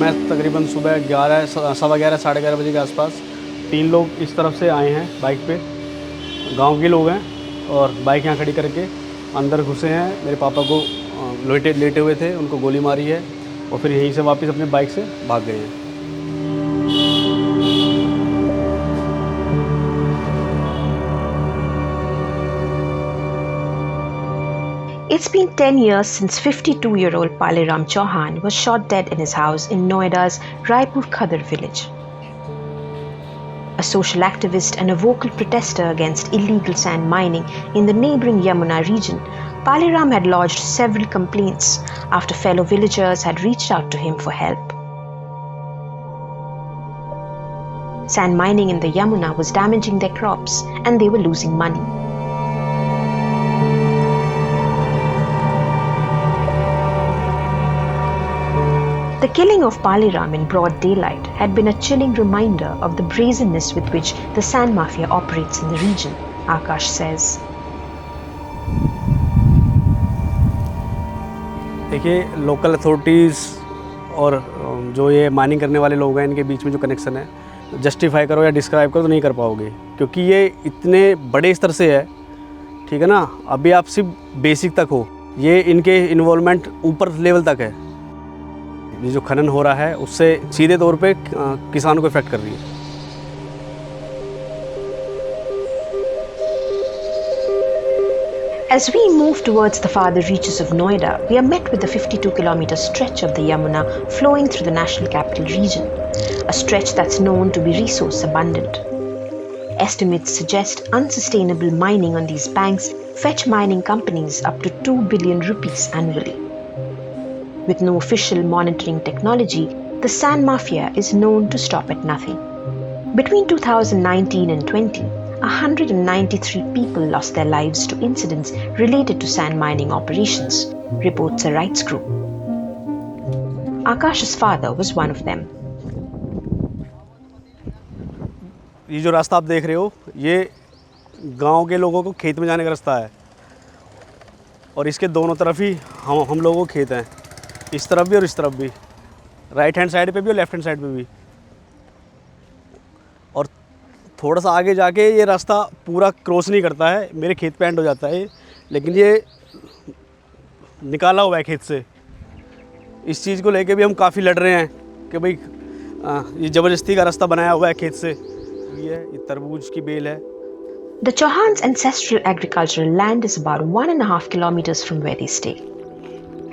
समय तकरीबन सुबह 11 सवा 11 साढ़े 11 बजे के आसपास 3 लोग इस तरफ से आए हैं बाइक पे, गांव के लोग हैं, और बाइक यहाँ खड़ी करके अंदर घुसे हैं। मेरे पापा को लेटे हुए थे, उनको गोली मारी है और फिर यहीं से वापस अपने बाइक से भाग गए हैं। It's been 10 years since 52-year-old Paleram Chauhan was shot dead in his house in Noida's Raipur Khadar village. A social activist and a vocal protester against illegal sand mining in the neighboring Yamuna region, Paleram had lodged several complaints after fellow villagers had reached out to him for help. Sand mining in the Yamuna was damaging their crops and they were losing money. The killing of Paleram in broad daylight had been a chilling reminder of the brazenness with which the sand mafia operates in the region, Akash says. देखिए, local authorities और जो ये mining करने वाले लोग हैं, इनके बीच में जो कनेक्शन है, जस्टिफाई करो या डिस्क्राइब करो तो नहीं कर पाओगे, क्योंकि ये इतने बड़े स्तर से है, ठीक है ना। अभी आप सिर्फ बेसिक तक हो, ये इनके इन्वॉल्वमेंट ऊपर लेवल तक है। ये जो खनन हो रहा है उससे सीधे तौर पे किसानों को इफेक्ट कर रही है। As we move towards the farther reaches of Noida, we are met with the 52-kilometer stretch of the Yamuna flowing through the National Capital Region, a stretch that's known to be resource abundant. Estimates suggest unsustainable mining on these banks fetch mining companies up to 2 billion rupees annually. With no official monitoring technology, the sand mafia is known to stop at nothing. Between 2019 and 20, 193 people lost their lives to incidents related to sand mining operations, reports a rights group. Akash's father was one of them. ये जो रास्ता आप देख रहे हो, ये गांव के लोगों को खेत में जाने का रास्ता है, और इसके दोनों तरफ ही हम लोगों के खेत हैं, इस तरफ भी और इस तरफ भी, राइट हैंड साइड पे भी और लेफ्ट हैंड साइड पे भी। और थोड़ा सा आगे जाके ये रास्ता पूरा क्रॉस नहीं करता है, मेरे खेत पे एंड हो जाता है, लेकिन ये निकाला हुआ है खेत से। इस चीज़ को लेके भी हम काफ़ी लड़ रहे हैं कि भाई ये ज़बरदस्ती का रास्ता बनाया हुआ है खेत से। ये तरबूज की बेल है। The Chauhan's ancestral agricultural land is about 1.5 kilometers from where they stay.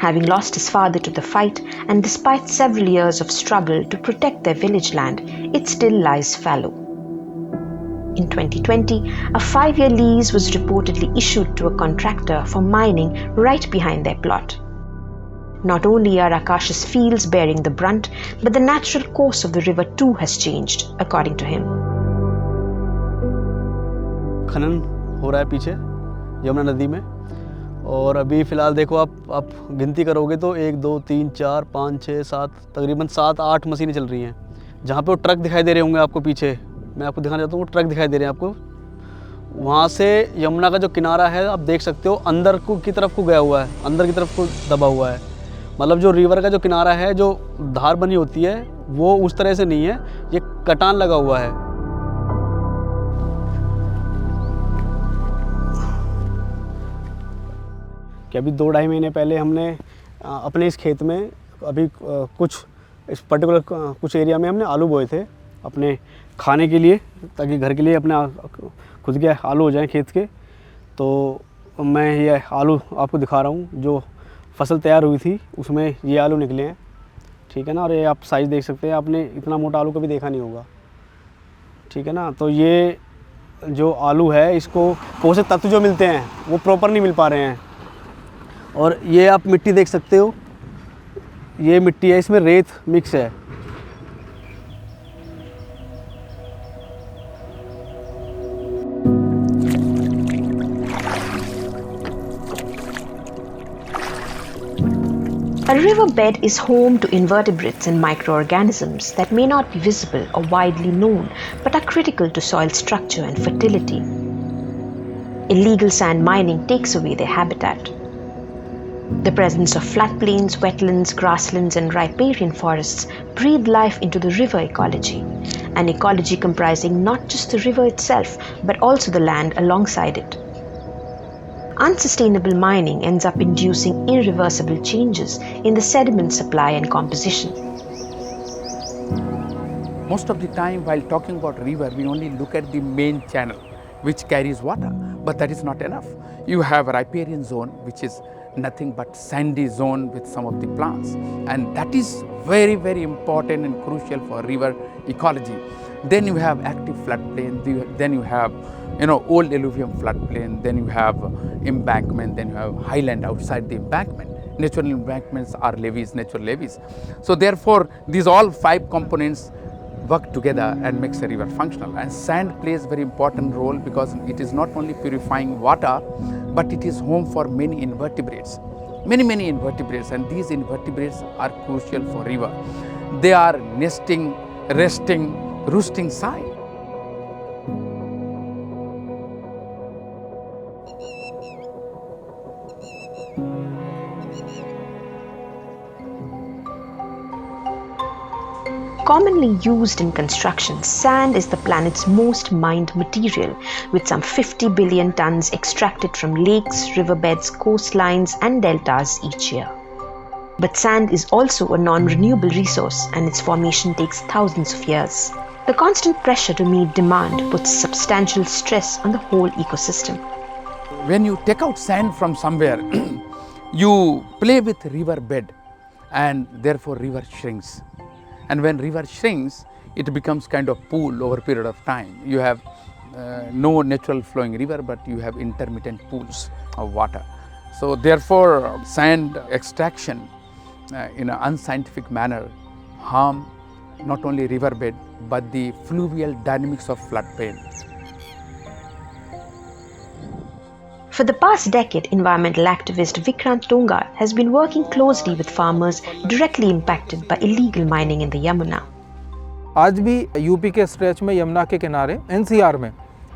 Having lost his father to the fight, and despite several years of struggle to protect their village land, it still lies fallow. In 2020, a 5-year lease was reportedly issued to a contractor for mining right behind their plot. Not only are Akash's fields bearing the brunt, but the natural course of the river too has changed, according to him. खनन हो रहा है पीछे यमुना नदी में, और अभी फ़िलहाल देखो आप गिनती करोगे तो 1 2 3 4 5 6 7 तकरीबन 7-8 मशीनें चल रही हैं। जहाँ पे वो ट्रक दिखाई दे रहे होंगे आपको पीछे, मैं आपको दिखाना चाहता हूँ, वो ट्रक दिखाई दे रहे हैं आपको। वहाँ से यमुना का जो किनारा है आप देख सकते हो, अंदर की तरफ को गया हुआ है, अंदर की तरफ को दबा हुआ है। मतलब जो रिवर का जो किनारा है, जो धार बनी होती है, वो उस तरह से नहीं है, ये कटान लगा हुआ है। कि अभी 2-2.5 महीने पहले हमने अपने इस खेत में अभी कुछ इस पर्टिकुलर कुछ एरिया में हमने आलू बोए थे अपने खाने के लिए, ताकि घर के लिए अपने खुद के आलू हो जाएं खेत के। तो मैं ये आलू आपको दिखा रहा हूँ, जो फसल तैयार हुई थी उसमें ये आलू निकले हैं, ठीक है ना। और ये आप साइज़ देख सकते हैं, आपने इतना मोटा आलू कभी देखा नहीं होगा, ठीक है ना। तो ये जो आलू है, इसको पोषक तत्व जो मिलते हैं वो प्रॉपर नहीं मिल पा रहे हैं। और ये आप मिट्टी देख सकते हो, ये मिट्टी है, इसमें रेत मिक्स है। A riverbed is home to invertebrates and microorganisms that may not be visible or widely known, but are critical to soil structure and fertility. Illegal sand mining takes away their habitat. The presence of floodplains, wetlands, grasslands and riparian forests breathe life into the river ecology, an ecology comprising not just the river itself but also the land alongside it. Unsustainable mining ends up inducing irreversible changes in the sediment supply and composition. Most of the time while talking about river, we only look at the main channel which carries water, but that is not enough. You have a riparian zone which is nothing but sandy zone with some of the plants, and that is very, very important and crucial for river ecology. Then you have active floodplain, then you have old alluvium floodplain, then you have embankment, then you have highland outside the embankment. Natural embankments are levees, natural levees. So therefore these all 5 components work together and makes a river functional. And sand plays a very important role because it is not only purifying water, but it is home for many invertebrates, many invertebrates, and these invertebrates are crucial for river. They are nesting, resting, roosting site. Commonly used in construction, sand is the planet's most mined material, with some 50 billion tons extracted from lakes, riverbeds, coastlines and deltas each year. But sand is also a non-renewable resource and its formation takes thousands of years. The constant pressure to meet demand puts substantial stress on the whole ecosystem. When you take out sand from somewhere, you play with river bed and therefore river shrinks. And when river shrinks, it becomes kind of pool over a period of time. You have no natural flowing river, but you have intermittent pools of water. So therefore, sand extraction in an unscientific manner harm not only riverbed, but the fluvial dynamics of floodplain. For the past decade, environmental activist Vikrant Tongar has been working closely with farmers directly impacted by illegal mining in the Yamuna. आज भी UP के stretch में यमुना के किनारे NCR में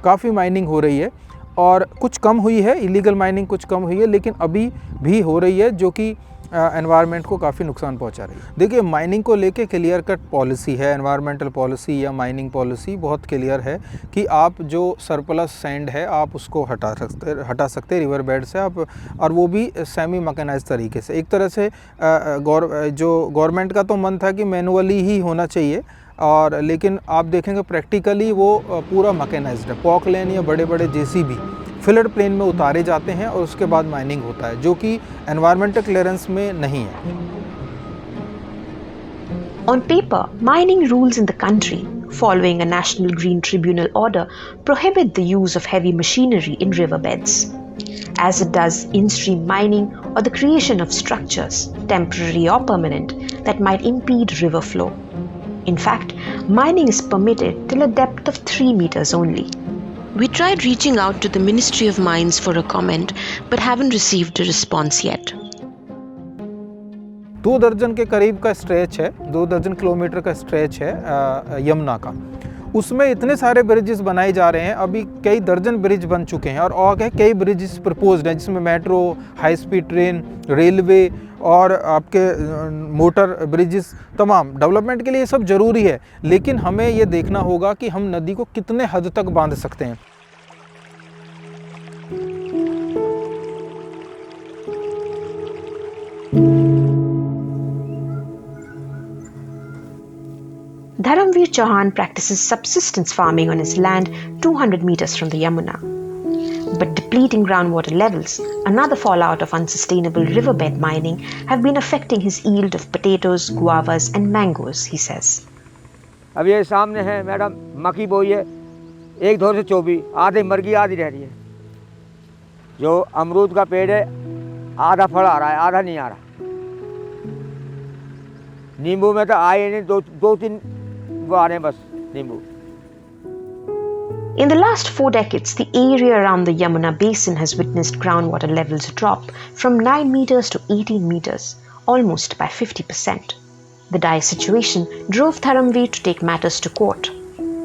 काफ़ी mining हो रही है और कुछ कम हुई है, इलीगल माइनिंग कुछ कम हुई है, लेकिन अभी भी हो रही है जो कि एनवायरनमेंट को काफ़ी नुकसान पहुंचा रही है। देखिए, माइनिंग को लेके क्लियर कट पॉलिसी है, एनवायरनमेंटल पॉलिसी या माइनिंग पॉलिसी बहुत क्लियर है कि आप जो सरप्लस सैंड है आप उसको हटा सकते रिवर बेड से आप, और वो भी सेमी मैकेनाइज्ड तरीके से। एक तरह से जो गवर्नमेंट का तो मन था कि मैनुअली ही होना चाहिए, और लेकिन आप देखेंगे प्रैक्टिकली वो पूरा मैकेनाइज्ड है। पॉकलेन या बड़े बड़े जेसीबी फिलड प्लेन में उतारे जाते हैं और उसके बाद माइनिंग होता है, जो कि एनवायरमेंटल क्लियरेंस में नहीं है। On paper, mining rules in the country, following a National Green Tribunal order, prohibit the use of heavy machinery in riverbeds, as it does in-stream mining or the creation of structures, temporary or permanent, that might impede river flow. In fact, mining is permitted till a depth of 3 meters only. We tried reaching out to the Ministry of Mines for a comment, but haven't received a response yet. 2 दर्जन के करीब का stretch है, 2 दर्जन kilometre का stretch है यमुना का। उसमें इतने सारे ब्रिजेस बनाए जा रहे हैं, अभी कई दर्जन ब्रिज बन चुके हैं और कई ब्रिजेस प्रपोज्ड हैं, जिसमें metro, high speed train, railway और आपके मोटर ब्रिजेस, तमाम डेवलपमेंट के लिए ये सब ज़रूरी है। लेकिन हमें ये देखना होगा कि हम नदी को कितने हद तक बांध सकते हैं। Dharamveer Chauhan practices subsistence farming on his land 200 meters from the Yamuna. But depleting groundwater levels, another fallout of unsustainable riverbed mining, have been affecting his yield of potatoes, guavas and mangoes, he says. अब ये सामने है madam, मक्की बोई है, 1 धोर से 24, आधे मर गई आधी रह रही है। जो अमरूद का पेड़ है, आधा फल आ रहा है, आधा नहीं आ रहा। नींबू में तो आए नहीं, 2-3 वो आ रहे हैं बस नींबू। In the last 4 decades, the area around the Yamuna basin has witnessed groundwater levels drop from 9 meters to 18 meters, almost by 50%. The dire situation drove Dharamveer to take matters to court.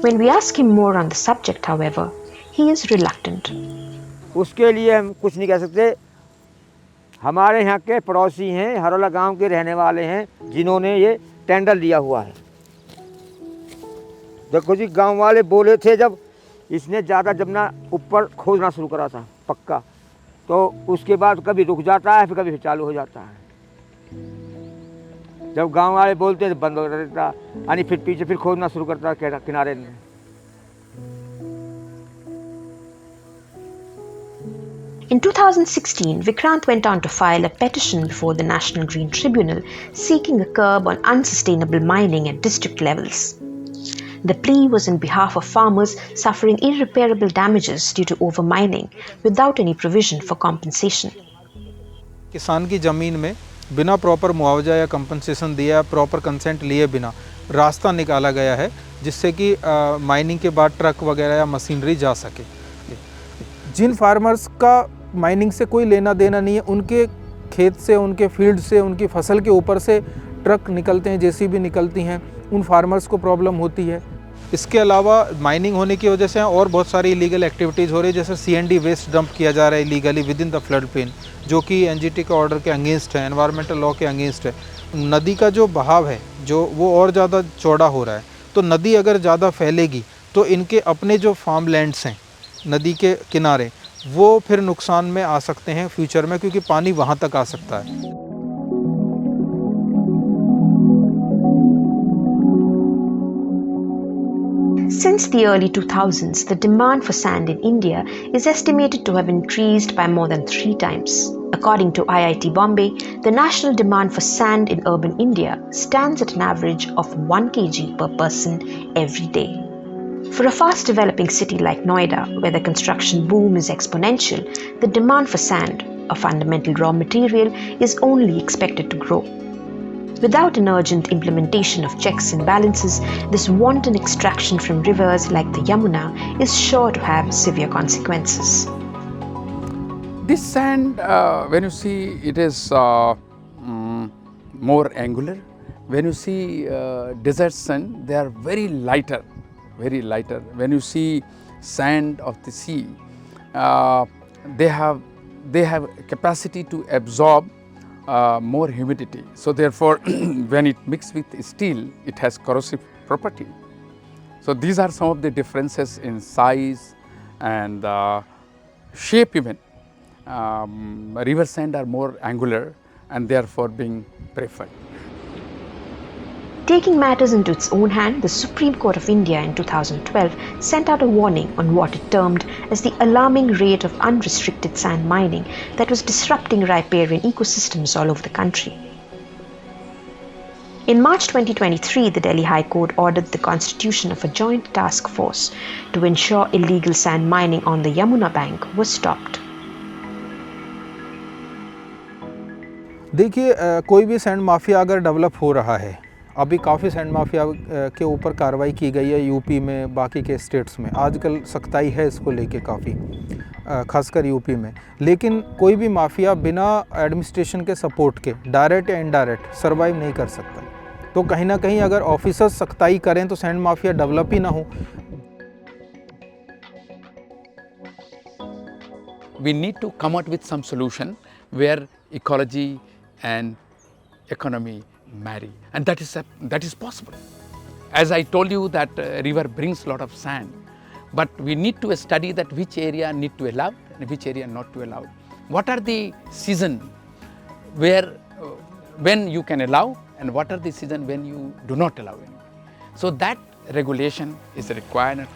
When we ask him more on the subject, however, he is reluctant. उसके लिए हम कुछ नहीं कह सकते। हमारे यहाँ के पड़ोसी हैं, हरोला गांव के रहने वाले हैं, जिन्होंने ये टेंडर लिया हुआ है। देखो जी, गांव वाले बोले थे जब इसने ज़्यादा जब ना ऊपर खोदना शुरू करा था पक्का, तो उसके बाद कभी रुक जाता है, फिर कभी चालू हो जाता है। जब गांव वाले बोलते हैं तो बंद हो देता, यानी फिर पीछे फिर खोदना शुरू करता है किनारे में। In 2016, Vikrant went on to file a petition before the National Green Tribunal seeking a curb on unsustainable mining at district levels. The plea was in behalf of farmers suffering irreparable damages due to overmining without any provision for compensation. किसान की ज़मीन में बिना proper मुआवजा या compensation दिया या proper consent लिए बिना रास्ता निकाला गया है, जिससे कि माइनिंग के बाद ट्रक वगैरह या मशीनरी जा सके। जिन फार्मर्स का माइनिंग से कोई लेना देना नहीं है, उनके खेत से, उनके फील्ड से, उनकी फसल के ऊपर से ट्रक निकलते हैं, जेसीबी निकलती हैं, उन फार्मर्स को प्रॉब्लम होती है। इसके अलावा माइनिंग होने की वजह से और बहुत सारी इलीगल एक्टिविटीज़ हो रही है, जैसे सीएनडी वेस्ट डंप किया जा रहा है illegally with in the flood plain, जो कि एनजीटी के ऑर्डर के अगेंस्ट है, एनवायरमेंटल लॉ के अगेंस्ट है। नदी का जो बहाव है जो वो और ज़्यादा चौड़ा हो रहा है, तो नदी अगर ज़्यादा फैलेगी तो इनके अपने जो फार्म लैंड्स हैं नदी के किनारे, वो फिर नुकसान में आ सकते हैं फ्यूचर में, क्योंकि पानी वहाँ तक आ सकता है। Since the early 2000s, the demand for sand in India is estimated to have increased by more than 3 times. According to IIT Bombay, the national demand for sand in urban India stands at an average of 1 kg per person every day. For a fast-developing city like Noida, where the construction boom is exponential, the demand for sand, a fundamental raw material, is only expected to grow. Without an urgent implementation of checks and balances, this wanton extraction from rivers like the Yamuna is sure to have severe consequences. This sand, when you see, it is more angular. When you see desert sand, they are very lighter. When you see sand of the sea, they have capacity to absorb more humidity. So therefore, when it mixes with steel, it has corrosive property. So these are some of the differences in size and shape even. River sand are more angular and therefore being preferred. Taking matters into its own hand, the Supreme Court of India in 2012 sent out a warning on what it termed as the alarming rate of unrestricted sand mining that was disrupting riparian ecosystems all over the country. In March 2023, the Delhi High Court ordered the constitution of a joint task force to ensure illegal sand mining on the Yamuna bank was stopped. देखिए, कोई भी sand mafia अगर develop हो रहा है, अभी काफ़ी sand mafia के ऊपर कार्रवाई की गई है यूपी में, बाकी के स्टेट्स में आजकल सख्ताई है इसको लेके काफ़ी, खासकर यूपी में। लेकिन कोई भी माफिया बिना एडमिनिस्ट्रेशन के सपोर्ट के डायरेक्ट या इनडायरेक्ट सर्वाइव नहीं कर सकता। तो कहीं ना कहीं अगर ऑफिसर्स सख्ताई करें तो सैंड माफिया डेवलप ही ना हो। We need to come out with some solution where ecology and economy marry, and that is possible. As I told you that river brings a lot of sand, but we need to study that which area need to allow and which area not to allow. What are the season where when you can allow and what are the season when you do not allow any. So that regulation is required.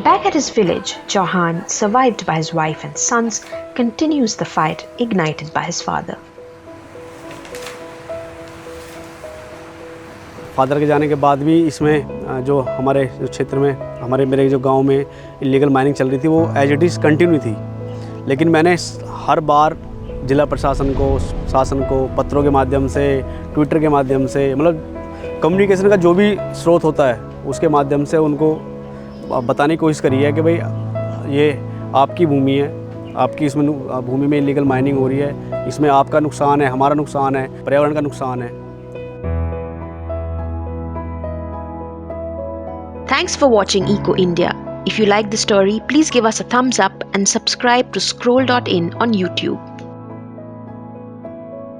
Back at his village, Chauhan, survived by his wife and sons, continues the fight ignited by his father. Father के जाने के बाद भी इसमें जो हमारे जो क्षेत्र में मेरे जो गांव में इलीगल माइनिंग चल रही थी वो एज इट इज़ कंटिन्यू थी। लेकिन मैंने हर बार जिला प्रशासन को, शासन को पत्रों के माध्यम से, ट्विटर के माध्यम से, मतलब कम्युनिकेशन का जो भी स्रोत होता है उसके माध्यम से उनको बताने की कोशिश करी है कि भाई ये आपकी भूमि है, आपकी इसमें भूमि में इलीगल माइनिंग हो रही है, इसमें आपका नुकसान है, हमारा नुकसान है, पर्यावरण का नुकसान है। Thanks for watching Eco India. If you like the story, please give us a thumbs up and subscribe to Scroll.in on YouTube.